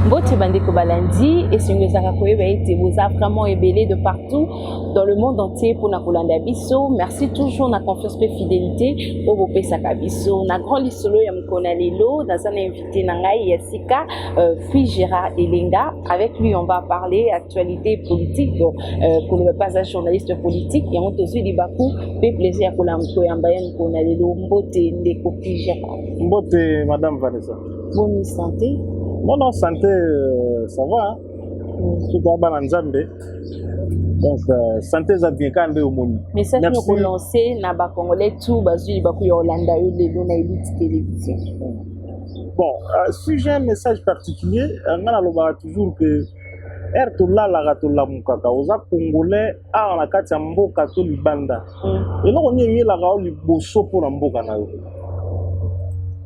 Votre bandeko balandi et si nous avons vous a vraiment ébélé de partout dans le monde entier pour na kolanda biso. Merci toujours na confiance et fidélité pour vos pesaka biso. Na grand lisolo ya mkona lelo, na zana invité na ngai Yasika Free Gérard Elenga. Avec lui on va parler actualité politique pour ne pas un journaliste politique et on te suit du Bakou. Fait plaisir pour la mkoyamba mkona lelo mbote ndeko Free Gérard. Mbote madame Vanessa. Bonne santé. Mon santé, ça va. Tout va bien en Zambie. Donc, santé, ça vient quand même au monde. Mais ça, nous avons lancé, na ba Congolais, tout, basé, bakou Yolanda, na Elite Télévision. Bon, si j'ai un message particulier, on a toujours que Ertola la ratola mukaka, aux Congolais, à la carte mboka to libanda. Et là, on est la raoli bosso pour la mboka na.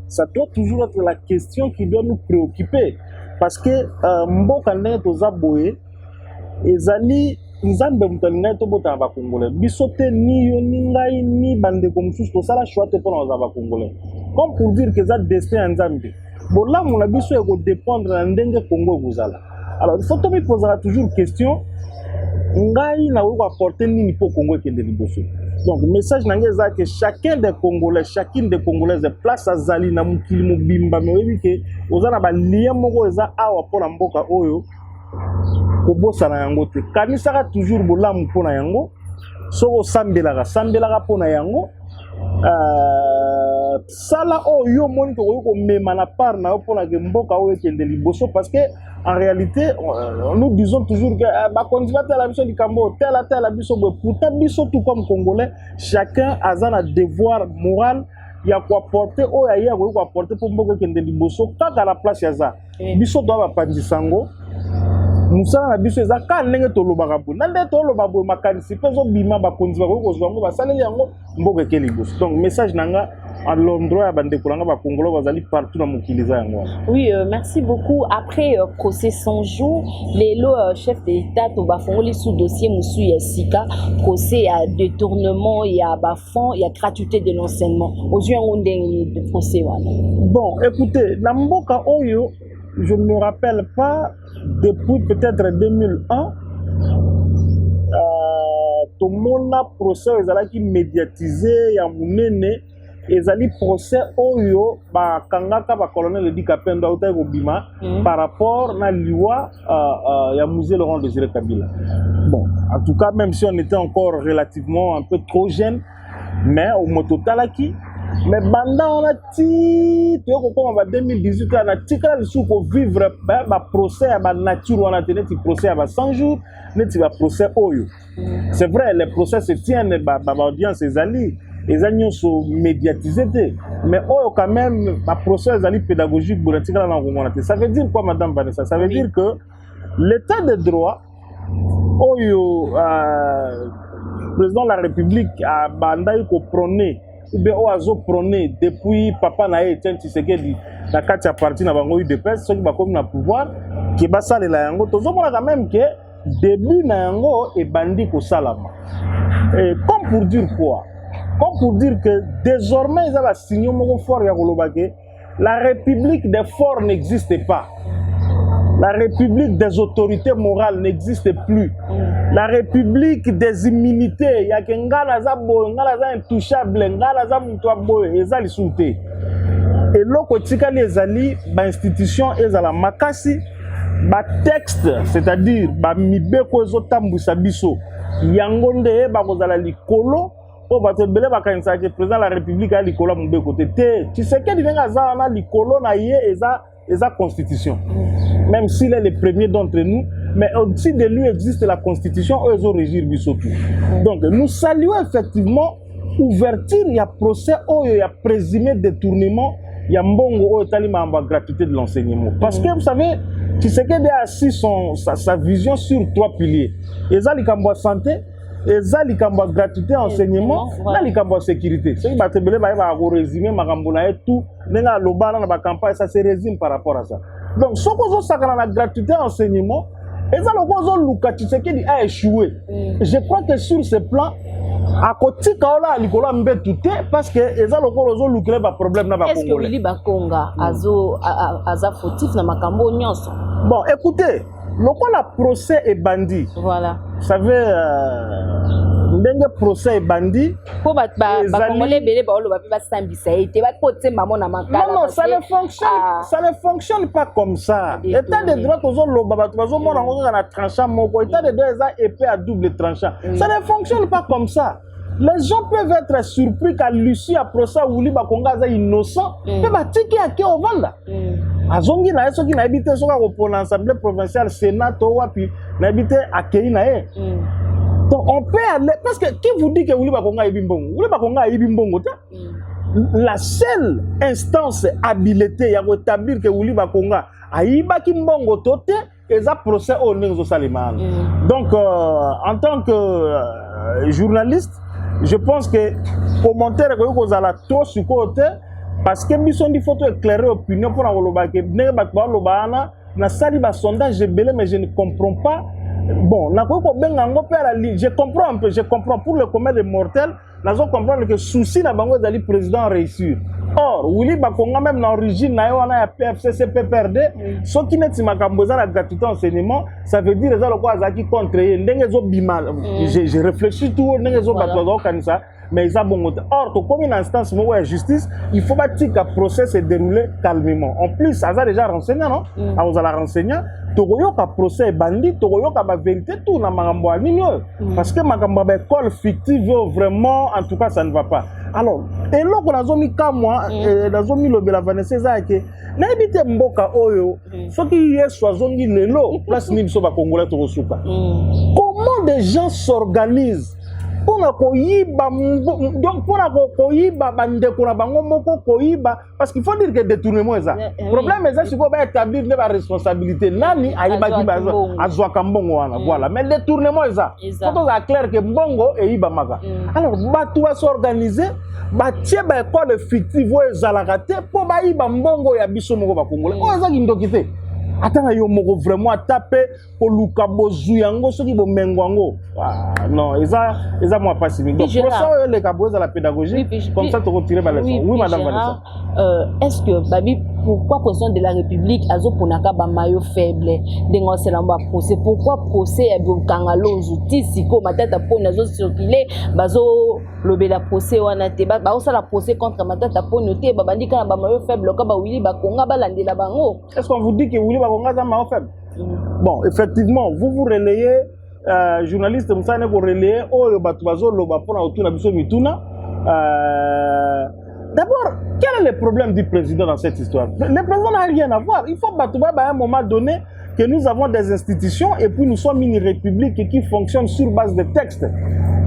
Ça doit toujours être la question qui doit nous préoccuper. Parce que mboka nene toza boye ezali nzambe mutalina to bota ba congolais bisote ni yo ni ngai ni bande comme tous to sala choix te pour ba congolais comme pour dire que ça destin nzambe bon là mon biso eko dépendre na ndenge Congo bozala. Alors il faut to me poser toujours question ngai na ko apporter nini pour Congo kende liboso. Donc le message nange za que chacun des Congolais, chacune des Congolaises place à zali na mukili mobimba mais oui que ozana ba lien moko eza awa pour mboka oyo ko bossa na yango te. Kanisaka toujours bolamu pona yango. Soko sambelaka pona yango. Sala oyo moni ko mema na part na pona ke mboka oyo kende liboso parce que en réalité, nous disons toujours que la mission du Cambo, tel la mission, pourtant, tout comme Congolais, chacun a un devoir moral. Il y a quoi porter, oh, il y a quoi porter pour Mbogo Kende Liboso, quand à la place, il y a ça. Biso doit pas sango. Nous sommes à biso, ça, quand n'est-ce que le barabou, n'allez pas le barabou, ma canisi, pas au bima, ma condition, ma salé yango, Mbogo Kende Liboso. Donc, message nanga. À l'endroit partout dans mon oui, merci beaucoup. Après procès 100 jours, les chef d'État au Bafongoli sous dossier Moussou Yassika, procès à détournement, il y a Bafon, il y a gratuité de l'enseignement. Aux yeux de procès. Bon, écoutez, Namboka Oyo, je ne me rappelle pas, depuis peut-être 2001, tout le monde a procès, ils ont médiatisé, il y a un ezali procès oyo ba kangaka ba colonel Edi Kapendo auta bima par rapport na liwa ya musée Laurent Désiré Kabila. Bon, en tout cas même si on était encore relativement un peu trop jeune, mais au mototalaki mais banda on a ti to ko comme en 2018 on a tika le sou pour vivre ba procès à ba nature on a tenu procès à ba 100 jours neti ba procès oyo. C'est vrai les procès se tiennent ba audience ezali les agneaux sont médiatisés, mais quand même, la procès pédagogique, ça veut dire quoi, madame Vanessa? Ça veut dire que l'état de droit, le président de la République a prôné, ou bien prôné depuis Papa Naé, Tshisekedi, la 4 partie n'a pas eu de paix, ceux qui ont comme le pouvoir, qui va saler la yango, tout le monde quand même que début na yango est bandit au salama. Et comme pour dire quoi? Comme pour dire que désormais, ils ont signé la République des forts n'existe pas. La République des autorités morales n'existe plus. La République des immunités, il y a que Ngalaza intouchable, Ngalaza Mutwaboy, et Zali Souté. Et l'autre, les Ali, l'institution est à la Makasi, ba texte, c'est-à-dire, ba Mibeko Zotambusa Biso, Yangonde, Bakozala Likolo. Le président de la République a l'icolo mon côté. Tu sais qu'il y a l'icolo et sa constitution. Même s'il est le premier d'entre nous, mais au-dessus de lui existe la constitution, eux ont régir Bissotou. Donc nous saluons effectivement ouverture, il y a procès, il y a présumé détournement, il y a mbongo, il y a gratuité de l'enseignement. Parce que vous savez, tu sais qu'il a assis sa vision sur 3 piliers. Et ça, il y a santé. Et ça, il y a gratuité, enseignement, là, il y a sécurité. C'est que tu vas résumer ma tout, la campagne, ça se résume par rapport à ça. Donc, ce qu'on a la gratuité, enseignement, et ça, le tu sais qu'il a échoué. Je crois que sur ce plan, à côté kaola likolo mbetu te parce que eza lokolo zo lukele ba problème na ba congolais. Est-ce que Willy Bakonga aza fautif na makambo nyonso? Bon, écoutez, lokola procès est bandit. Voilà. Vous savez ndenge procès est bandit. Pour ba congolais belé ba oloba pe ba sambisa été ba côté maman na makala. Non, ça ne fonctionne, ça ne fonctionne pas comme ça. État de droit aux loba ba bazo mona ngo na tranchant moko. État de droit eza épée à double tranchant. Ça ne fonctionne pas comme ça. Les gens peuvent être surpris qu'à l'issue à procès Willy Bakonga est innocent. Mais bah tiki à qui on vanda. Azongi na eso qui na habité soka pour l'Assemblée provinciale Sénat ou puis na habité à Keina. Donc on peut aller parce que qui vous dit que Willy Bakonga est bimbongo? Willy Bakonga est bimbongo. La seule instance habilitée à établir que Willy Bakonga a iba kimbongo toté et ça procès au Nenzo Saliman. Donc en tant que journaliste, je pense que commentaire que vous allez trop sur côté parce que mission di photo éclairer opinion pour la loba que ne ba ba loba na sali ba sondage belé mais je ne comprends pas. Bon, na ko benga ngo père ali, je comprends un peu, je comprends pour le commun des mortels, na zo comprendre que souci na bango dali président réussir. Or, Willy Bakonga même dans l'origine na yo na PFCC PPRD, so qui net makambo za la gratuité enseignement, ça veut dire ça le quoi za qui contre ndenge zo bima. Je réfléchis tout ndenge zo bato zo kanisa. Mais ils ont bon. Or, comme une instance de justice, il faut que le procès se déroule calmement. En plus, ça a déjà renseigné, non? On a la renseigné. Togoyo ka procès bandit, togoyo ka ba vérité tout na makambo aninyo. Parce que makambo ba école fictive vraiment, en tout cas, ça ne va pas. Alors, et là qu'on a zomi ka moi, la zomi lobe la vanesse ça que na ebite mboka oyo, ce qui est soit zongi lelo, place ni biso ba congolais to suka. Comment des gens s'organisent pour la koyiba donc pour la koyiba bande kuna bango moko koyiba parce qu'il faut dire que détournement est ça problème est ça il faut établir des responsabilités nani ayiba kiba azwa kambongo wana voilà mais détournement est ça faut que clair que mbongo e yiba maka alors batu va s'organiser batie ba école fictive ezalaka te po ba yiba mbongo ya biso moko ba congolais o ezaki ndokite atanga yo moko vraiment taper pour luka bozu yango soki bo mengo non eza moi pas si donc pour ça les caboz à la pédagogie comme ça tu retirer ba leçon oui madame Vanessa est-ce que babi pourquoi président de la République azo ponaka ba mayo faible dengo selamba procès pourquoi procès ya bokangalo justice ko matata pona zo circuler bazo lobela procès wana te ba osala procès contre matata pona te ba bandika na ba mayo faible ka ba Willy Bakonga ba landela bango est-ce qu'on vous dit que Willy Bakonga za mayo faible bon effectivement vous relayez journaliste msane ko relayer oyo batu bazo loba pona otuna biso mituna d'abord, quel est le problème du président dans cette histoire? Le président n'a rien à voir. Il faut battre à un moment donné que nous avons des institutions et puis nous sommes une république qui fonctionne sur base de textes.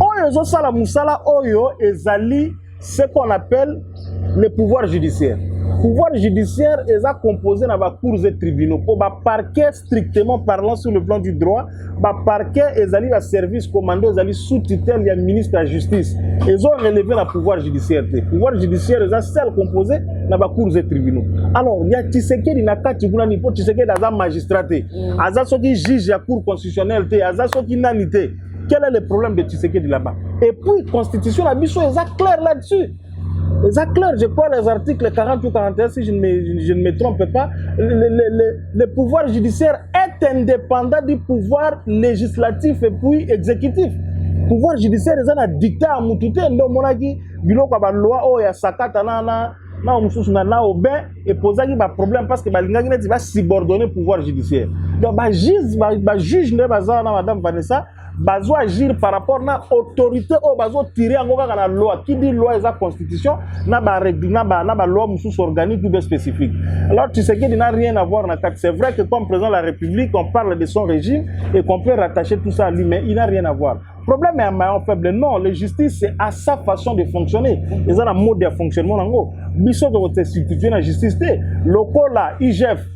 Oyo sala musala oyo ezali ce qu'on appelle le pouvoir judiciaire. Le pouvoir judiciaire est composé dans les cours et tribunaux. Pour le parquet, strictement parlant sur le plan du droit, le parquet est un service commandé sous tutelle du ministre de la Justice. Ils ont relevé le pouvoir judiciaire. Le pouvoir judiciaire est seul composé dans les cours et tribunaux. Alors, il y a Tshisekedi na kati kuna nipo Tshisekedi dans un magistrat. Aza soki juge la cour constitutionnelle, aza soki nanité. Quel est le problème de Tshisekedi là-bas? Et puis, la constitution, la mission est claire là-dessus. C'est clair, je crois les articles 40 ou 41, si je ne me trompe pas, le pouvoir judiciaire est indépendant du pouvoir législatif et puis exécutif. Le pouvoir judiciaire est un dictat à Moutouté, monaki, bilo kwa ba loi o ya sakata na mususu na obin et poser un problème parce que balingaki net va subordonner pouvoir judiciaire. Donc juge ne bazana madame Vanessa bazo agir par rapport à l'autorité ou bazo tirer en gros la loi qui dit loi et la constitution na ba règle na ba loi mususu organique ou bien spécifique. Alors tu sais qu'il n'a rien à voir na c'est vrai que comme président de la République on parle de son régime et qu'on peut rattacher tout ça à lui mais il n'a rien à voir. Le problème est un maillon faible. Non, la justice c'est à sa façon de fonctionner. Ils ont un mode de fonctionnement en gros. Biso de votre institution la justice local là IGF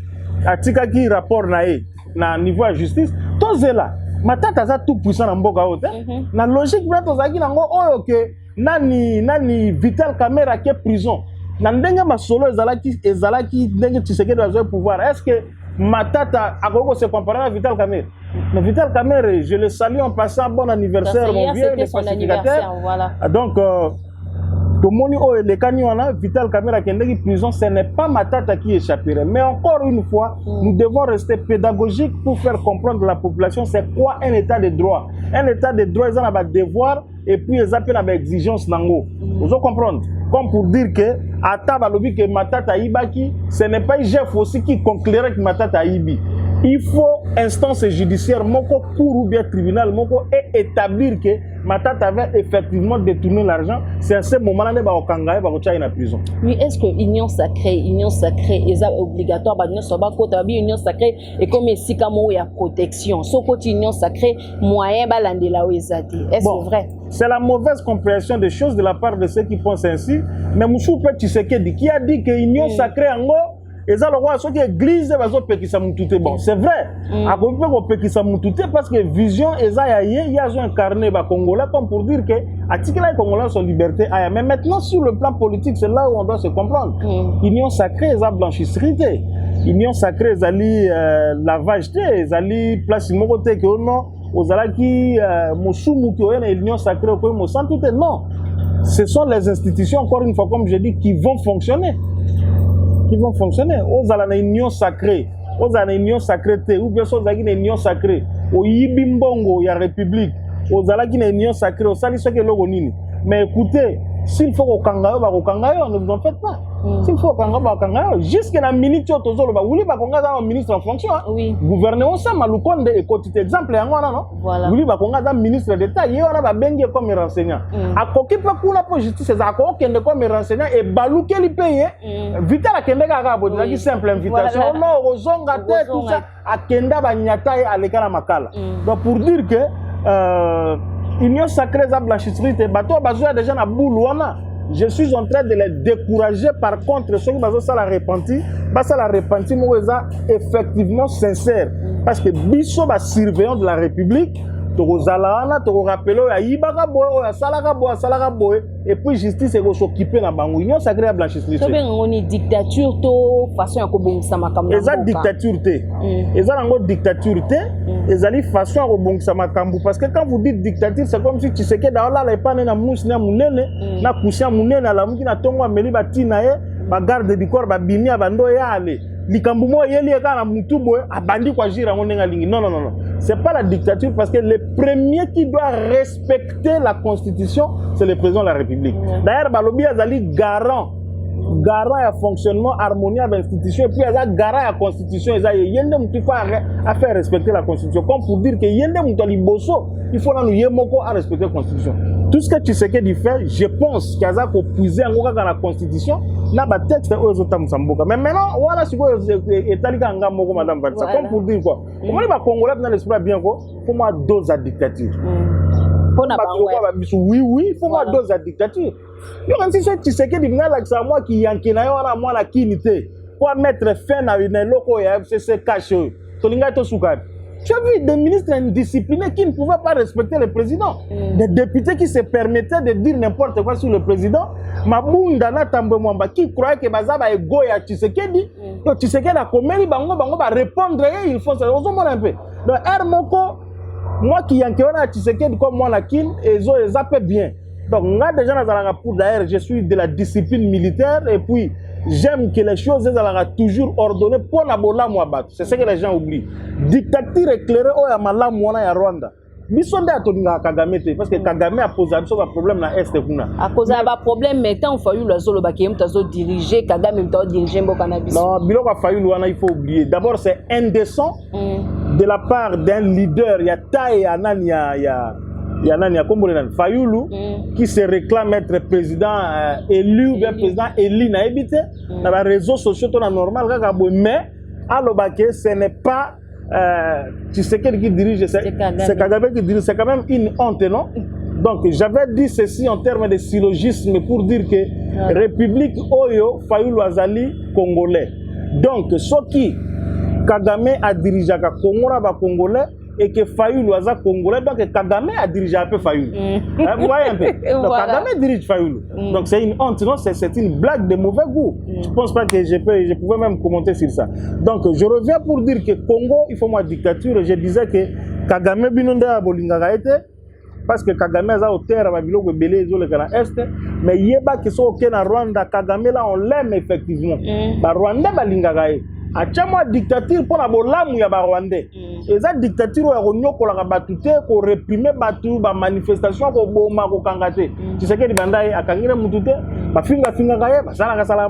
atika qui rapport na niveau de justice tout c'est là. Matata za tout puissant na mboka ote na logique brato zaki nango oyo ke nani Vital Kamerhe ke prison na ndenge masolo ezalaki ndenge Tshisekedi azo pouvoir est-ce que Matata a se comparer à Vital Kamerhe. Mais Vital Kamerhe, je le salue en passant, bon anniversaire, mon vieux, le pacificateur. Voilà. Donc, Tomoni o le Kanyona, Vital Kamerhe qui est en prison, ce n'est pas Matata qui échapperait. Mais encore une fois, nous devons rester pédagogiques pour faire comprendre à la population c'est quoi un état de droit. Un état de droit, ils ont un devoir et puis ils appellent une exigence. Vous comprenez? Comme pour dire que, à Tabalobi, que Matata Ibaki, ce n'est pas Jeff aussi qui conclurait que Matata Ibi. Il faut instance judiciaire, moko cour ou bien tribunal, moko et établir que Matata avait effectivement détourné l'argent. C'est à ce moment-là que Okanga va en prison. Oui, est-ce que union sacrée, est obligatoire, union sacrée et comme ici il y a protection. Ce côté union sacrée, moyen balandela ouezati. Est-ce bon, vrai? C'est la mauvaise compréhension des choses de la part de ceux qui pensent ainsi. Mais Moussou Tshisekedi qui a dit que union sacrée en gros. Et ça, le roi, ceux qui église, bon, c'est vrai. À parce que vision, il y a un carnet congolais comme pour dire que les Congolais sont liberté. Mais maintenant, sur le plan politique, c'est là où on doit se comprendre. Union sacrée, ils ont blanchisserie. Union sacrée, ils ont lavage, ils ont place côté que non, aux alaki, mosumu qui ont union sacrée, non. Ce sont les institutions, encore une fois, comme je dis, qui vont fonctionner. Qui vont fonctionner. Aux ala na union sacrée, aux ala na union sacrée, ou bien aux ala na union sacrée, au yibimbongo ya république, aux ala qui na union sacrée, au sali ce que l'on nini. Mais écoutez, s'il faut au kangayo, ne vous en faites pas. S'il faut au kangayo, jusqu'à la minute où tu as voulu un ministre en fonction, oui. Gouvernement ça malukonde et côté exemple en non. Voilà. Voulu un ministre d'État, il y a un bengue comme renseignant. À côté pas pour la justice, c'est à côté comme renseignant et balou quel paye. Vita la kende ga bo di simple invitation. Non, aux zonga tête tout ça à kenda ba nyata à l'écart makala. Donc pour dire que Union sacrée à blanchisserie, bateau bazoua déjà na boulouana. Je suis en train de les décourager. Par contre, ceux qui ont ça la repenti, ça la repenti, moi, effectivement sincère. Parce que biso ba surveillant de la République, et puis justice est s'occuper dans bango. Union sacrée à blanchisserie. C'est bien une dictature to façon à kobongisa makambo. Eza dictature té. Eza nango dictature té. Eza li façon à kobongisa makambo parce que quand vous dites dictature c'est comme si tu sais que dans la pas na mousse na munene na kusia munene la muki na tongo ameli batina ye ba garde du corps ba bimi abando ya ale. Likambo mo yeli eka na mutu boy abandi kwa jira ngonga lingi. Non. C'est pas la dictature parce que le premier qui doit respecter la constitution, c'est le président de la République. D'ailleurs, Balobi Azali garant à fonctionnement harmonieux de l'institution et puis Azali garant à la constitution. Yende mouti à faire respecter la constitution. Comme pour dire que Yende mouti bosso, il faut nous yemoko à respecter la constitution. Tout ce que tu sais qu'il fait, je pense qu'il y a puiser dans la constitution. Là, le texte est aux autres. Mais maintenant, voilà ce que est madame Vanessa. Comme pour dire quoi? Comment les Congolais dans l'esprit bien quoi? Faut moi dose à dictature. Oui, faut moi dose à dictature. Si tu sais que c'est moi qui yankina moi la kinité pour mettre fin à une loco et FCC caché. Tu as vu des ministres indisciplinés qui ne pouvaient pas respecter le président. Des députés qui se permettaient de dire n'importe quoi sur le président. Mabundana Tambemwamba qui croyait que Bazaba est goya Tshisekedi. Donc Tshisekedi a commis bango va répondre et il faut ça. On un peu. Donc Hermoko, moi qui yankena Tshisekedi comme moi la kin, et zo zappé bien. Donc moi déjà dans pour d'ailleurs je suis de la discipline militaire et puis j'aime que les choses soient toujours ordonnées pour la bola moi. C'est ce que les gens oublient. Dictature éclairée au Yamala Mwana ya Rwanda. Bisonde atoninga Kagame parce que Kagame a posé un problème dans l'Est. À cause d'un problème, mais tant qu'il y a eu le Bakéem, tu as dirigé, Kagame a dirigé le cannabis. Non, il faut oublier. D'abord, c'est indécent de la part d'un leader. Il y a Taï, il y a Fayoulou qui se réclame être président élu ou bien président élu na habité dans les réseaux sociaux tout normal mais à l'Obaké ce n'est pas tu sais qui dirige c'est Kagame qui dirige c'est quand même une honte non donc j'avais dit ceci en termes de syllogisme pour dire que République Oyo Fayoulou Azali congolais donc ce qui Kagame a dirigé à Congo ba congolais et que Fayoulou est congolais, donc Kagame a dirigé un peu Fayoulou. Vous voyez un peu. Donc Voilà. Kagame dirige Fayoulou. Donc c'est une honte, non, c'est une blague de mauvais goût. Je ne pense pas que je pouvais même commenter sur ça. Donc je reviens pour dire que Congo, il faut moi dictature. Je disais que Kagame binonde a bolinga été parce que Kagame a auteur à Babylone belé zo le Ghana Est, mais yeba que so ok na Rwanda Kagame là on l'aime effectivement. Ba Rwanda balinga gaé. A chama dictature pour la bolamu ya ba Rwandais. Eza dictature ya konyokola batu te ko réprimer batu ba manifestation ko boma ko kangate. Tu sais que di bandai akangire mutu te ba finga gaé ba sala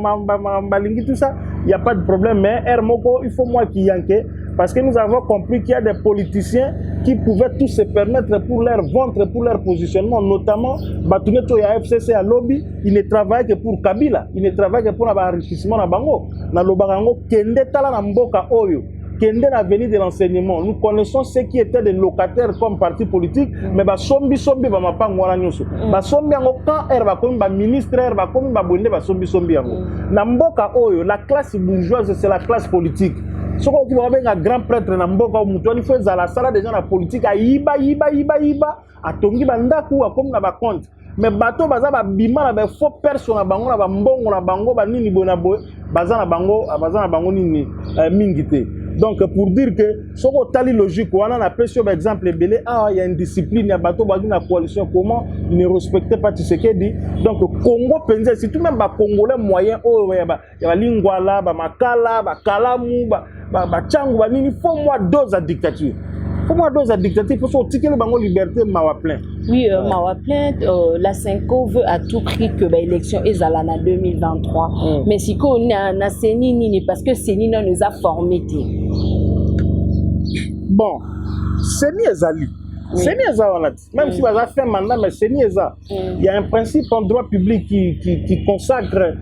balingi tout ça, il y a pas de problème mais Hermoko il faut moi qui yanke. Parce que nous avons compris qu'il y a des politiciens qui pouvaient tous se permettre pour leur ventre, pour leur positionnement, notamment Batuneto et FCC à lobby, ils ne travaillent que pour Kabila, ils ne travaillent que pour l'enrichissement na bango, na lobarango kende tala na mboka oyo. Kende na venu de l'enseignement. Nous connaissons ceux qui étaient des locataires comme parti politique, mais ba sombi ba mapango wana nyoso. Ba sombi yango quand ba komi ba ministre ba komi ba bonde ba sombi yango. Na mboka oyo, la classe bourgeoise c'est la classe politique. Ce qu'on voit un grand prêtre na mboka muto il faut la sala des gens la politique a yiba a tongi bandaku a comme na ba compte mais bato baza ba bima na ba faux personne na bango na ba mbongo na bango ba nini bona boy baza na bango nini mingité. Donc pour dire que ce qu'on tali logique on a appelé sur exemple belé il y a une discipline il y a bato ba na coalition comment ils ne respectaient pas tout ce qu'il dit. Donc Congo penze c'est tout même ba congolais moyen oh ya ba lingwala ba makala ba kalamu ba tchangu il faut moi dose à dictature. Faut moi dose à dictature pour sortir le bango liberté mawa plein. Oui, mawa plein la Cinco veut à tout prix que l'élection est à l'année 2023. Mais si on a Seni Nini parce que Seni nous a formés. Bon, Seni Ezali. Seni Ezali. Même si on a fait un mandat mais Seni Ezali. Il y a un principe en droit public qui consacre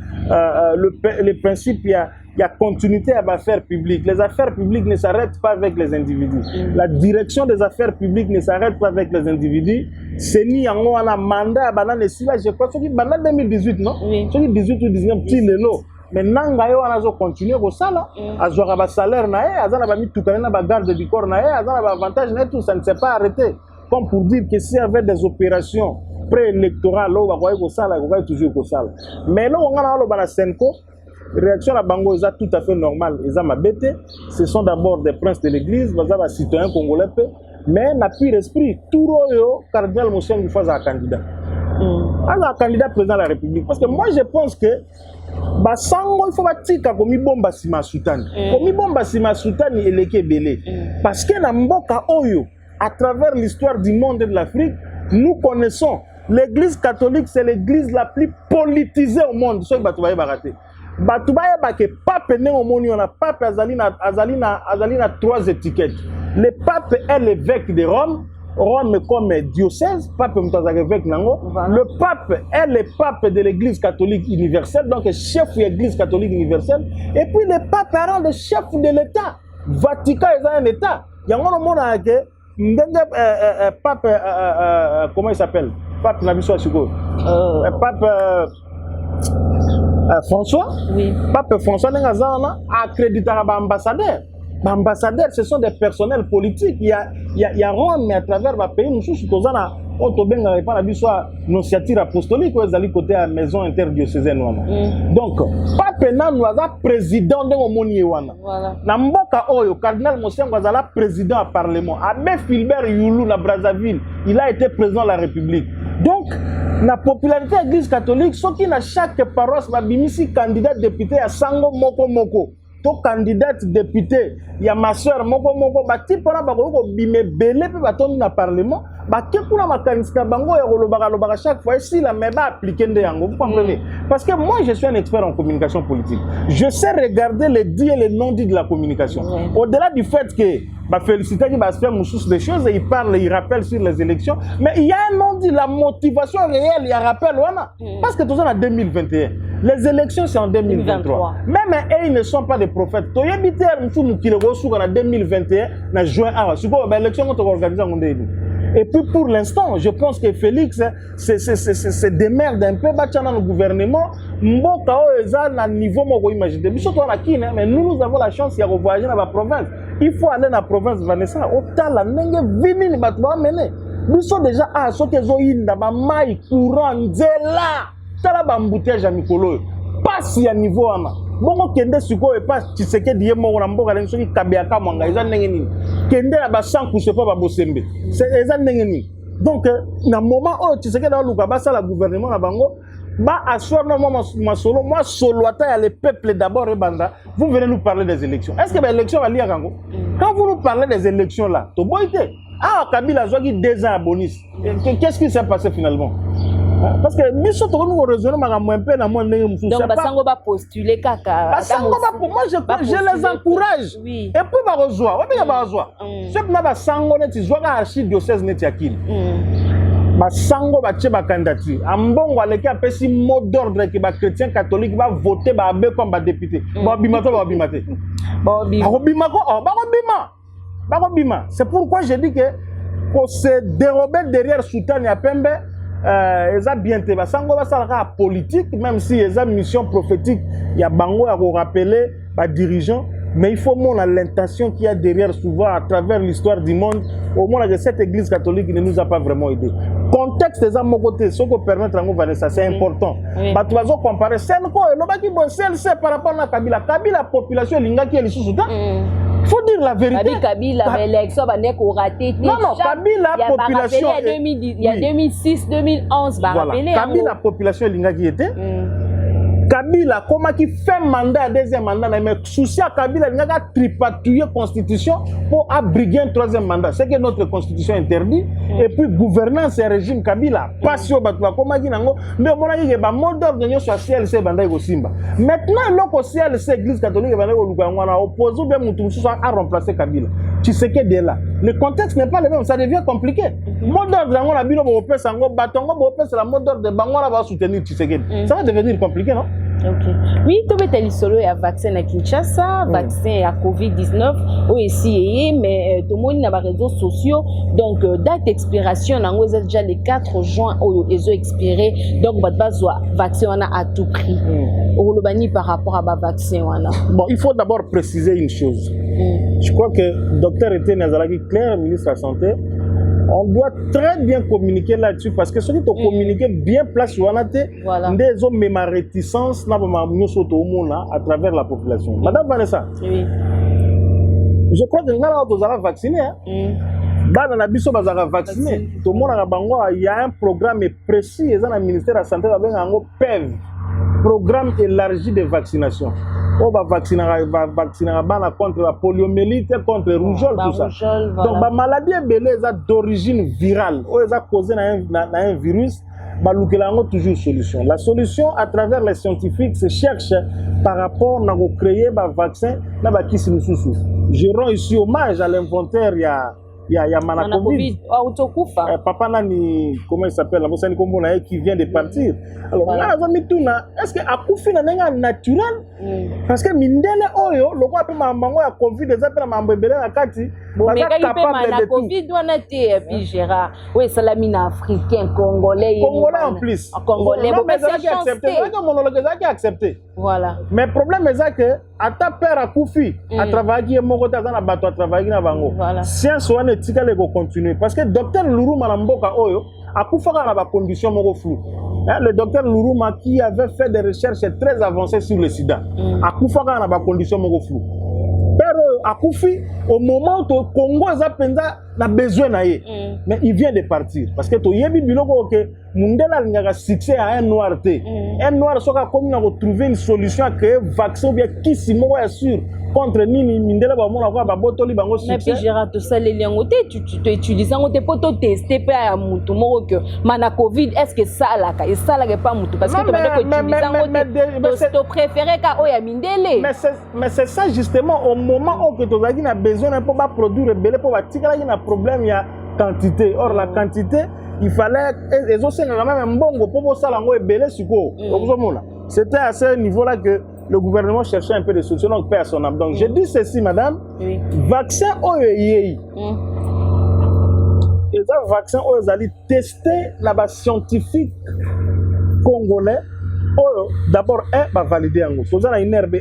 le principe il y a continuité à l'affaire publique. Les affaires publiques ne s'arrêtent pas avec les individus. La direction des affaires publiques ne s'arrête pas avec les individus. C'est ni en a mandat à banane je crois que c'est 2018 non? C'est 18 ou 19 petit lelo. Mais nanga yo anazo continuer ko sala azwa ba salaire na ye azana ba mitukana na ba garde du corps na ye azana ba avantage na tout ça ne s'est pas arrêté. Comme pour dire que s'il y avait des opérations préélectorales là ba ko sala ko toujours ko sala. Mais là on a lo bana Senko réaction à Bango est tout à fait normale. Ils ont bêté. Ce sont d'abord des princes de l'église, des citoyens congolais, mais n'a plus d'esprit. Tout le cardinal Mousseng il faut un candidat. Un candidat président de la République. Parce que moi je pense que Basango il faut batika komi bomba sima sultani. Komi bomba sima sultani eleke belé. Parce que na mboka oyo, à travers l'histoire du monde et de l'Afrique, nous connaissons l'église catholique, c'est l'église la plus politisée au monde. Ce que batubaye baraté. Batubaye que pape né au monde, on a pape azalina 3 étiquettes. Le pape est l'évêque de Rome. Rome comme diocèse, pape évêque nango. Le pape est le pape de l'église catholique universelle, donc chef de l'église catholique universelle. Et puis le pape est le chef de l'État. Vatican est un État. Il y a un monde que pape, comment il s'appelle? Pape Nabiso Chiko. Pape François. Oui. Pape François a accrédité à l'ambassadeur. Ambassadeurs, ce sont des personnels politiques. Il y a Rome, mais à travers le pays, nous sommes initiative apostolique ou est côté à la maison interdiocésaine. Donc, Pape Nan président de Moniéwana. Namboka Oyo, cardinal Mousseng Wazala président à parlement. Abbé Philbert Youlou na Brazzaville, il a été président de la République. Donc, la popularité de l'église catholique, ce qui n'a chaque paroisse, ma bimisi candidat député à Sango Moko Moko. To candidate député, il y a ma soeur moko bati pona bako bime belé pe batondi na parlement, ba kekuna makaniska bango ya lobaka chaque fois ici la mais ba appliquer nde yango, vous comprenez? Parce que moi je suis un expert en communication politique. Je sais regarder les dits et les non-dits de la communication. Au-delà du fait que bah féliciter qui va se faire moussous des choses et il parle, il rappelle sur les élections, mais il y a un non-dit, la motivation réelle, il y a rappel voilà. Parce que tout ça en 2021. Les élections, c'est en 2023. Même ils ne sont pas des prophètes. En 2021, en juin, l'élection est organisée en 2021. Et puis pour l'instant, je pense que Félix se démerde un peu dans le gouvernement. Mais nous avons la chance de voyager dans la province. il faut aller dans la province Vanessa otala ndenge vini ni bato bamene biso déjà soki ezoyinda bamai courant nzela tala bambouteillage ya mikolo oyo pasi ya niveau wana bongo kende sikoyo epa Tshisekedi ye moko na mboka ndenge soki kabeaka mwanga eza ndenge nini kende na basankuse mpo babosembe eza ndenge nini donc na moment oyo Tshisekedi aluka basala gouvernement na bango asseoir moi solo ata le peuple d'abord et banda vous venez nous parler des élections est-ce que les élections va lire kango quand vous nous parlez des élections là to boité Kabila zoki 2 ans à bonus qu'est-ce qui s'est passé finalement parce que biso to nous raisonner makambo un peu na moi ndenge mususu donc basango ba postuler kaka basango ba moi je les encourage oui. Et puis ba rejoindre obenga ba rejoindre c'est na basango neti zoka archidiocèse neti yakili basango batie bacandidature ambongo aleki apesi mot d'ordre ke bachrétien catholique bavote baabe comme badéputé babima to babima te bakobima c'est pourquoi je dis que se dérober derrière soutane ya pembe eza bien te basango basalaka politique même si eza mission prophétique ya bango ya korappeler badirigeant. Mais il faut montrer l'intention qu'il y a derrière souvent à travers l'histoire du monde. Au moins, cette église catholique ne nous a pas vraiment aidé. Contexte des mon côté, ce qu'on permet de Vanessa, c'est important. Tu vas comparer celle par rapport à Kabila. Kabila, la population, qui est sous soudan. Il faut dire la vérité. Kabila, l'élection va raté. Non, Kabila, la population. Il y a 2006, 2011, Kabila, la population, qui était. Kabila, comment qui fait mandat, deuxième mandat, mais souci à Kabila, il n'y a qu'à tripatouiller la constitution pour abriguer un troisième mandat. C'est que notre constitution interdit. Et puis, gouvernance et régime Kabila, passion, comment qui n'a mais on a dit que le mot d'ordre de soit CLC, Banda et Simba. Maintenant, le CLC, Église catholique, on a opposé ou bien Moutoumsou à remplacer Kabila. Tu sais que dès là, le contexte n'est pas le même, ça devient compliqué. Mot d'ordre, on a bien au Père Sango, Batongo, c'est la mot d'ordre de Bangola va soutenir Tshisekedi. Ça va devenir compliqué, non? Ok. Oui, tu veux solo ya vaccin à Kinshasa, vaccin à Covid-19, aussi, mais tout le monde n'a pas les réseaux sociaux. Donc, date d'expiration, on a déjà le 4 juin, ils ont expiré. Donc, on va vaccin à tout prix. On le par rapport à la vaccin. Bon, il faut d'abord préciser une chose. Je crois que le docteur Etienne Azalaki, clair, ministre de la Santé, on doit très bien communiquer là-dessus parce que celui qui communique bien place sur la tête, des hommes mais ma réticence à travers la population. Madame Vanessa, je crois que nous allons vacciner. Dans la biso bazara vacciné. Tout le monde a bango il y a un programme précis dans le ministère de la Santé avec un PEV, programme élargi de vaccination. On va vacciner contre la poliomyélite, contre la rougeole, tout ça. Donc, la maladie est d'origine virale. On est causée dans un virus. Il y a toujours une solution. La solution, à travers les scientifiques, se cherche par rapport à créer un vaccin. Je rends ici hommage à l'inventaire. Il y a Manacovid. Papa Nani, comment il s'appelle? Qui vient de partir. Alors, est-ce que Akoufi est naturel? Parce que Mindele Oyo, le roi Mamango a Covid, des appels à Mambébélé à Kati. Mais il Covid doit être, puis Gérard. Oui, c'est la mine africaine, congolais. Congolais en plus. Congolais, c'est accepté. Voilà. Mais le problème est que, à ta père Akoufi, à travailler, mon côté, à battre, à travailler, à Bango. Science, on est tika lego continuer parce que docteur Lourou Malamboka Oyo a pu faire la condition moro flou. Le docteur Lourouma qui avait fait des recherches très avancées sur le sida a pu faire la condition moro flou. Pero Akoufi au moment où le Congo a besoin d'aller, mais il vient de partir parce que to yebi biloko que Mundela n'a succès à un noir té. Un noir soit comme on a trouvé une solution à créer vaccin bien qui si moi sûr contre Nini Mindela ba mon avoir ba botoli bango succès. Mais puis Gérard tout ça les liens tu utilises en te poto tester pa mutu moko que mana Covid est-ce que ça là ka et ça là pas mutu parce que tu vas utiliser en préféré ka oya Mindele. Mais c'est ça justement au moment où que tu as besoin pour pas produire belé pour tika là un problème il y a quantité. Or la quantité il fallait les aussi quand même un bon pour ça là et belé suko. C'était à ce niveau-là que le gouvernement cherchait un peu de solutions, donc paix à son âme. Donc je dis ceci, madame, vaccin OEI. Et ça, vaccin OEI, allez tester là-bas scientifique congolais. D'abord, va valider en gros. Ça, une herbe.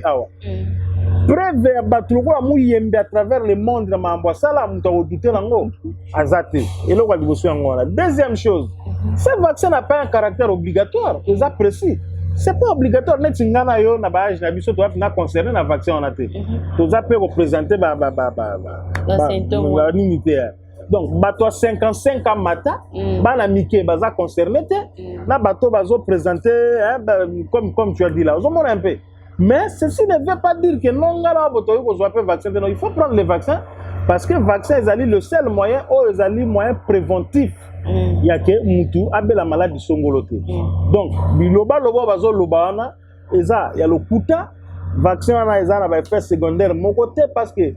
preuve ya bato lokola muyembe à travers le monde na mambo asala moto akodute nango aza te eloko ya liboso yango wana. Deuxième chose, ce vaccin n'a pas un caractère obligatoire, eza précis. C'est pas obligatoire neti nga na yo na baage na biso toza mpena concerné na vaccin wana te toza mpe représente nini te. Donc bato ya 55 ans mata bana mike baza concerné te na bato bazoprésente comme tu as dit là ozomona un peu. Mais ceci ne veut pas dire que non ngala botoyi kozwa mpe vaccin te. Non, il faut prendre le vaccin parce que le vaccin ezali le seul moyen oyo ezali moyen préventif ya ke mutu abela maladie songolo te. Donc biloba loba bazoloba wana eza ya lokuta vaccin wana eza na ba effet secondaire moko te parce que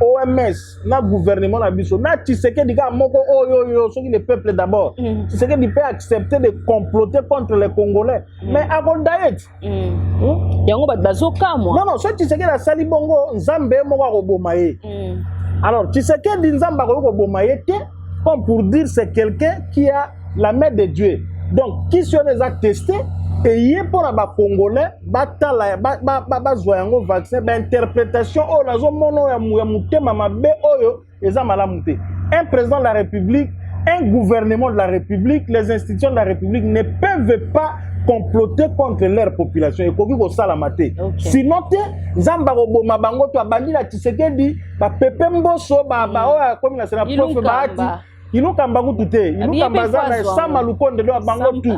OMS na gouvernement na biso na Tshisekedi ka moko oyo soki le peuple d'abord Tshisekedi peut accepter de comploter contre les Congolais mais akondaet yango bat bazoka moi non so Tshisekedi asali bongo nzambe moko akoboma ye. Alors Tshisekedi nzambe akoboma ye te comme pour dire c'est quelqu'un qui a la main de Dieu. Donc qui sont les a testés et yé pour la Congolais batala bazwa yango vaccin ba interprétation o nazo mono ya mutema mabe oyo eza malamu te. Un président de la République, un gouvernement de la République, les institutions de la République ne peuvent pas comploter contre leur population. Ekoki ko sala mate. Sinon te nzamba ko boma bango to abandi la Tshisekedi ba pepe mboso ba oya comme na sena prof baati iluka mbangu tute iluka mbazana sama lukonde do bango tout.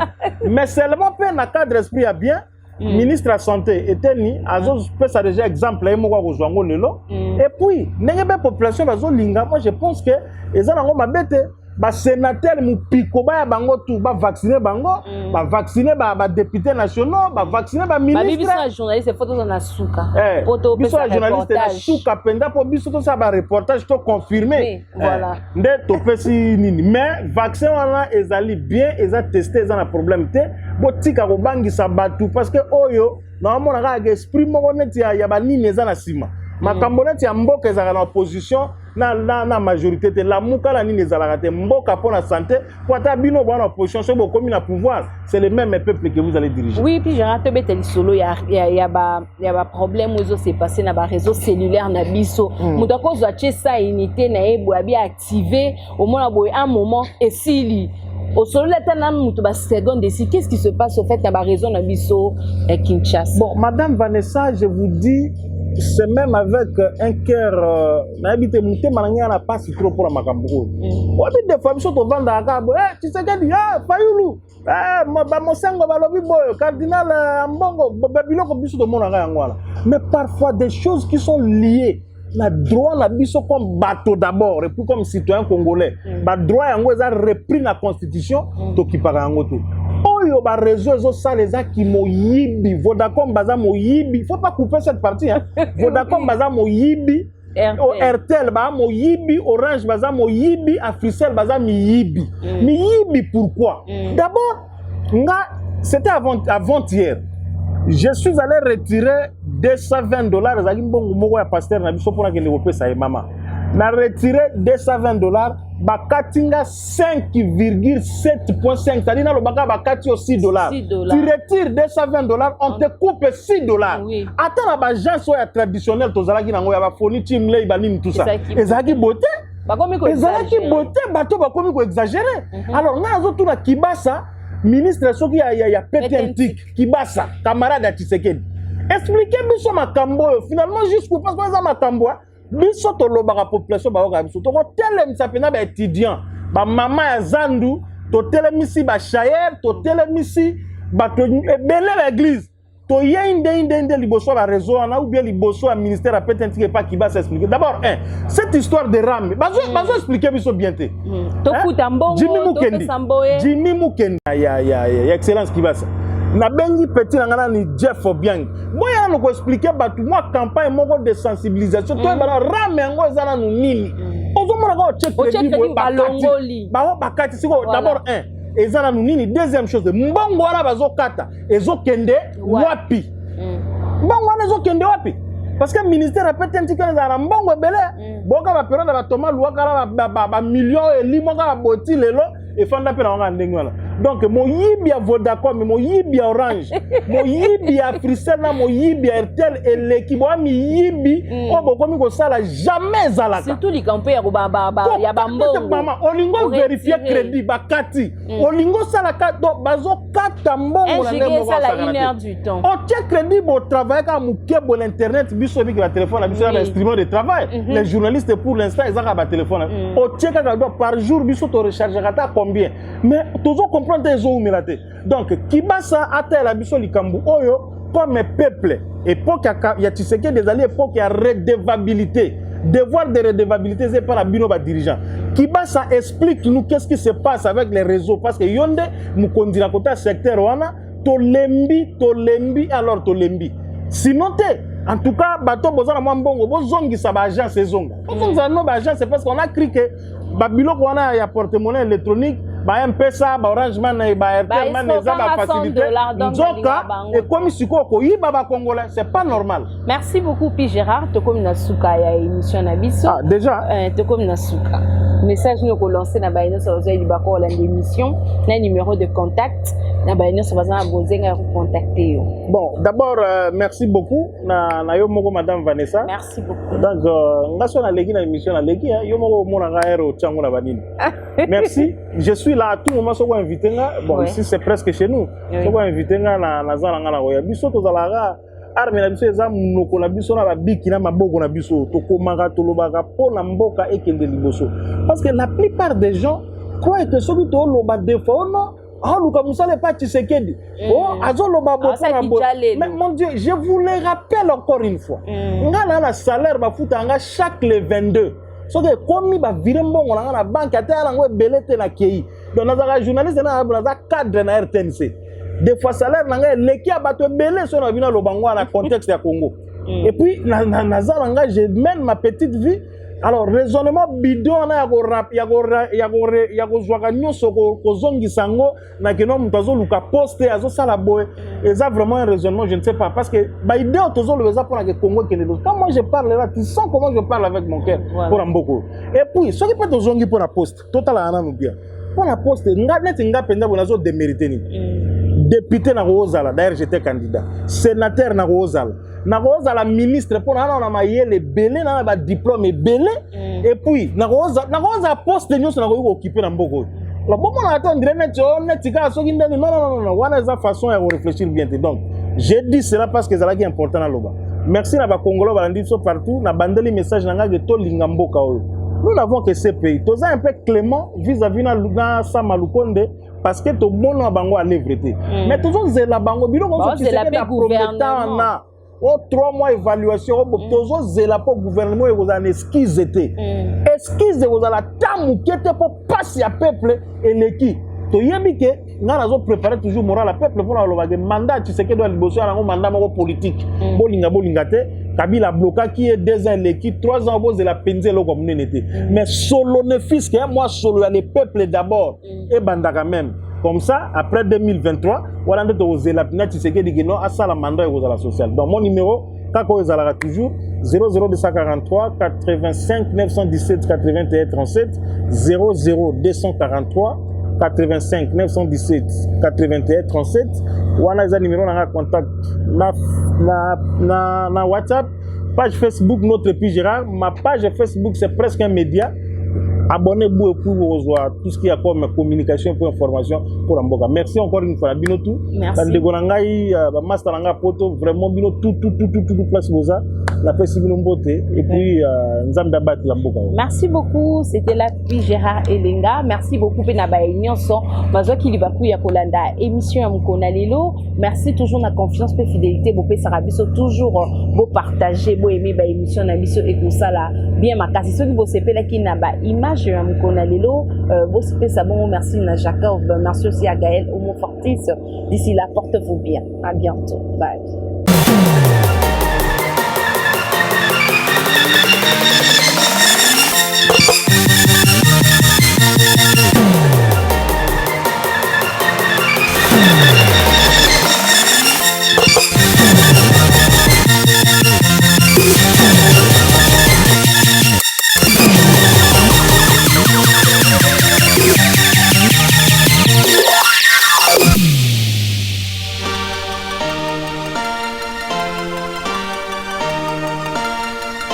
Mais seulement pe na cadre esprit ya bien ministre de la santé eteni azo peut ça déjà exemple et moko ko zwango lelo et puis ndenge population bazo linga. Moi je pense que ezana ngo mabete ba sénateur mupiko ba bango tout ba vacciner bango ba vacciner ba députés nationaux ba vacciner ba ministre ba biso journaliste photo na suka poto biso journaliste na suka penda po biso to ça ba reportage to confirmer voilà nde to pesi nini mais vaccin wana ezali bien eza testé eza na problème te botika ko bangisa batu parce que oyo na mona ka esprit moko neti ya ba nini eza na sima makambo neti ya mboka ezala na opposition na majorité te la muka la nini ezalaka te mboka pour la santé pour ta bino bon opposition so bo comme na pouvoir c'est le même peuple que vous allez diriger. Oui puis j'ai raté betel solo ya ba problème où s'est passé na ba réseau cellulaire na biso muto ko zo ache sa unité na ebo abi activer au moins boy un moment et s'ili au solo la tana muto ba seconde ici qu'est-ce qui se passe au fait na ba raison na biso Kinshasa. Bon madame Vanessa, je vous dis c'est même avec un cœur n'habite monter mananga na pas trop pour la makambo. On dit des fois biso to vanda akabo tu sais que Fayulu ba mosango ba lobi boyo cardinal Mbongo ba biloko biso to mona yango wala. Mais parfois des choses qui sont liées na droit na biso comme bateau d'abord et puis comme citoyen congolais ba droit yango eza repris na constitution to kipaka yango te. Oyo ba réseau ezo saleza ki moyibi Vodacom baza moyibi, faut pas couper cette partie hein. Vodacom baza moyibi, RTL baza moyibi, Orange baza moyibi, Africell baza miyibi. Miyibi pourquoi? D'abord nga c'était avant-hier. Je suis allé retirer $220 ezali mbongo moko ya pasteur na biso pona kende kopesa ye mama. Na retiré $220 bakatinga 5,7.5 c'est-à-dire na lobaka bakati au $6. Tu retires $220 on te coupe $6. Oui. Attends la bagence ya traditionnel tozalaki nango ya ba foni chimlei banini tout ça. Ezalaki beauté. Ezalaki beauté bato bakomi ko exagérer. Alors nga azo tuna kibasa ministre soki ya Petentik kibasa camarade ya Tshisekedi. Expliquez biso makambo finalement jusqu'où parce que ça makambo biso to lobaka population ba oka biso to ko telemisa pena ba étudiant ba mama ya Zandu to telemisi ba chayer to telemisi ba to ebele l'église to inde liboso ba réseau na ou bien liboso à ministère à Petentik pas qui va s'expliquer d'abord cette histoire de rame bazo expliquer biso bien te to futa mbongo to pesamboye Jimmy Mukendi ya excellence qui va ça na bengi petit ngana ni Jeff Obiang boya no ko expliquer batu moi campagne moko de sensibilisation to bana rame ngo ezana no nini ozomona ko check balongoli bakati siko d'abord ezana no nini deuxième chose mbongo wana bazokata ezokende wapi mbongo wana ezokende wapi parce que ministère Petentik na mbongo belé boka ba période ba toma luaka ba millions et limoka ba boti lelo e fanda pe na nga ndenge wana Donc mon yibi à Vodacom, mon yibi à Orange, mon yibi à Frissena, mon yibi à RTL et l'équipe mi yibi on va comme ko sala jamais à la surtout les campés ya bambongo maman olingo vérifier crédit bakati olingo sala ka do bazo kata mbongo na ndemo ça la 1 heure du temps o check crédit bo travail ka muke bon internet biso bi ba téléphone biso ba instrument de travail les journalistes pour l'instant ils ont ba téléphone o check ka do par jour biso to recharge kata combien mais toujours comprendre les eaux milate donc kibasa ata la biso likambu oyo comme peuple époque il y a Tshisekedi des alliés époque il y a redevabilité devoir de redevabilité c'est pas la bino ba dirigeant Kibasa explique nous qu'est-ce qui se passe avec les réseaux parce que yonde nous kondira kota secteur wana tolembi alors tolembi sinon en tout cas bato bozana mwambongo bozongi sa ba agence ezonga bozongi no ba agence c'est parce qu'on a cru que babiloko wana ya porte-monnaie électronique ba M-Pesa ba Orange Money ba Airtel Money ça va faciliter nzoka et comme siko ko yiba ba congolais c'est pas normal. Merci beaucoup Pi Gérard to comme na suka ya émission na biso déjà to comme na suka message nous ko lancer na ba ino sur les libako la émission na numéro de contact na ba ino sur bazana bozenga ko contacter yo. Bon d'abord merci beaucoup na yo moko madame Vanessa. Merci beaucoup. Donc ngaso na leki na émission na leki yo moko mona ga ero changu na banini. Merci, je suis là à tout moment so ko inviter nga bon ici c'est presque chez nous. So ko inviter nga na zala nga na ko ya biso to zala ga arme na biso eza munoko na biso na ba biki na maboko na biso to komanga to lobaka po na mboka ekende liboso parce que la plupart des gens croient que ce que to loba défaut non ah Luka Moussa n'est pas Tshisekedi oh azo loba bo mais mon Dieu je vous le rappelle encore une fois nga na salaire ba futa nga chaque le 22 so que comme ba vire mbongo na na banque atala ngo belete na kei donc na journaliste na cadre na RTNC des fois salaire nanga leki abato belé so na bina lobango na contexte ya Congo et puis na zalanga je mène ma petite vie alors raisonnement bidon na ya ko zwaka nyoso ko zongi sango na keno mutazo luka poste azo sala boy et ça vraiment un raisonnement je ne sais pas parce que ba idée tozo le za pour que Congo kene quand moi je parle là tu sens comment je parle avec mon cœur pour mboko et puis ce qui peut to zongi pour la poste total ana no bien pour la poste nga net nga penda bonazo démériter ni député na Rosala d'ailleurs j'étais candidat sénateur na Rosala la ministre pour na mayele belé na ba diplôme belé et puis na Rosala poste nyonso na ko occuper na mboko la bon on attend net ka so kinda non wana za façon ya réfléchir bien donc j'ai dit cela parce que ça est important na loba merci na ba congolais ba ndi so partout na bandeli message na nga to linga mboka oyo nous n'avons que ces pays toza un peu clément vis-à-vis na Samalukonde parce que tout le monde a bango à l'œuvreté mais toujours c'est la bango bilo comme ça c'est la gouvernement na o 3 mois évaluation toujours c'est la pour gouvernement et vous en esquisse été esquisse vous la tamu qui était pour passer à peuple et l'équipe to yebi ke nga nazo préparer toujours moral à peuple pour le mandat tu sais que doit bosser un mandat politique bolinga te Kabila bloqué qui est 2 ans l'équipe 3 ans de la penze lo comme n'était mais solo ne fils que moi solo les peuples d'abord et banda quand même comme ça après 2023 voilà de la pinette tu sais que dit non à ça la mandat et la sociale donc mon numéro kako ezalaka toujours 00243 85 917 81 37 00243 85 917 81 37 wana eza numéro na contact na WhatsApp page Facebook notre Pi Gérard ma page Facebook c'est presque un média abonnez-vous pour voir tout ce qui est comme communication pour information pour Mboka merci encore une fois bino tout ndeko na ngai ba master nga poto vraiment bino tout place boza la pesi bino mbote et puis nzambe abat la Mboka merci beaucoup c'était la Pi Gérard Elenga merci beaucoup pena ba nyonso bazwa ki libaku ya kolanda émission ya mukona lelo merci toujours na confiance pe fidélité bo pe sarabiso toujours bo partager bo aimer ba émission na biso et tout ça là bien makasi soki bo sepela ki na ba image ya mukona lelo bo sepesa bon merci na Jacob merci aussi à Gaël Omo Fortis d'ici là portez-vous bien à bientôt bye